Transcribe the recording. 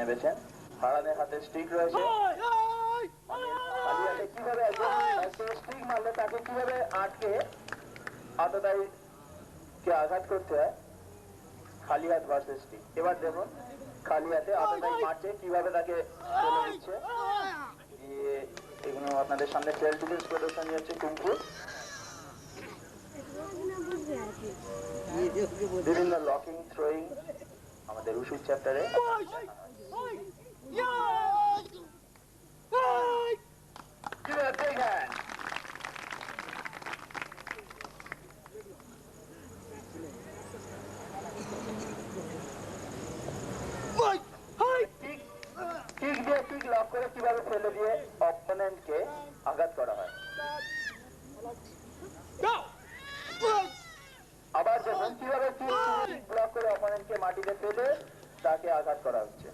নেবেছেন। হারানের হাতে স্টিক রয়েছে। খালি হাতে কিভাবে স্টিক মারলে তাকে কিভাবে আটকে আততায়ী কে আঘাত করতে হয়। খালি হাত ভার্সেস স্টিক। এবার দেখুন খালি হাতে আততায়ী মারছে কিভাবে তাকে ফেলে দিচ্ছে। এগুলো আপনাদের সামনে সেলফ ডিফেন্স প্রদর্শনী হচ্ছে কুংফু। বিভিন্ন লকিং থ্রোয়িং আমাদের উশু চ্যাপ্টারে কিভাবে ফেলে দিয়ে অপোনেন্টকে আঘাত করা হয়। আবার দেখুন কিভাবে ব্লক করে অপোনেন্টকে মাটিতে ফেলে তাকে আঘাত করা হচ্ছে।